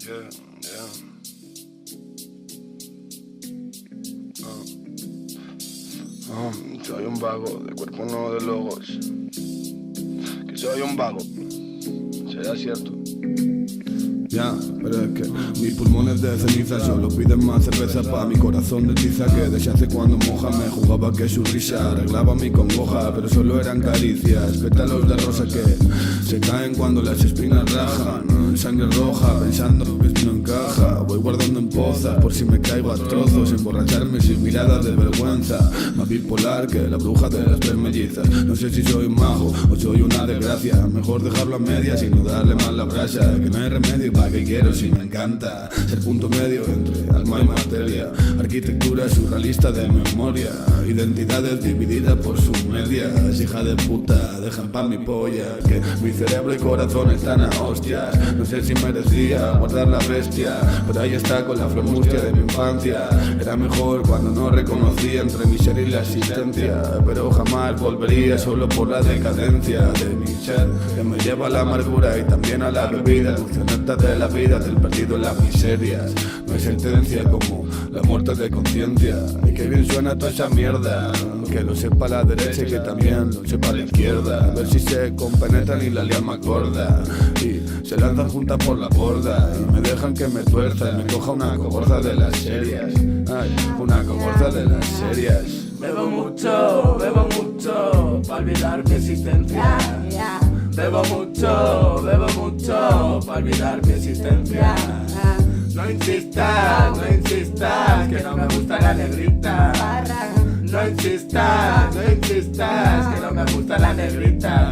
Yeah, yeah. Soy un vago, de cuerpo no de logos. Que soy un vago, será cierto. Ya, pero es que mis pulmones de ceniza solo piden más cerveza pa' mi corazón de tiza que desde hace cuando moja me jugaba que su risa arreglaba mi congoja, pero solo eran caricias, pétalos de rosa que se caen cuando las espinas rajan, sangre roja pensando que esto no encaja, voy guardando en pozas por si me caigo a trozos, emborracharme sin miradas de vergüenza, más bipolar que la bruja de las tres mellizas, no sé si soy un mago o soy una desgracia, mejor dejarlo a medias y no darle más la brasa, que no hay remedio para que quiero si me encanta ser punto medio entre alma y materia, arquitectura surrealista de memoria, identidades divididas por sus medias, hija de puta, dejan pa' mi polla, que mi cerebro y corazón están a hostias, no sé si merecía guardar la bestia, pero ahí está con la flor mustia de mi infancia, era mejor cuando no reconocía entre mi ser y la existencia, pero jamás volvería solo por la decadencia de mi ser, que me lleva a la amargura y también a la bebida, emocionante de la vida, del perdido en las miserias. No hay sentencia como la muerte de conciencia. Y que bien suena toda esa mierda, que lo sepa la derecha y que también lo sepa la izquierda. A ver si se compenetran y la lian más gorda y se lanzan juntas por la borda y me dejan que me tuerza y me coja una cogorza de las serias. Ay, una cogorza de las serias. Bebo mucho pa' olvidar mi existencia. Bebo mucho pa' olvidar mi existencia. No insistas, que no me gusta la negrita. No insistas, que no me gusta la negrita.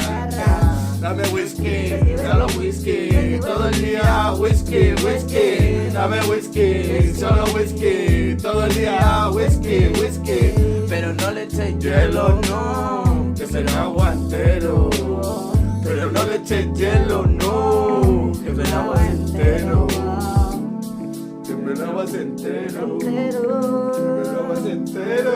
Dame whisky, solo whisky, todo el día whisky, whisky. Dame whisky, solo whisky, todo el día whisky, whisky. Pero no le eches hielo, no, que será aguantero. Pero no le eches hielo, no, que me lavas entero. Que me lavas entero. Que me lavas entero.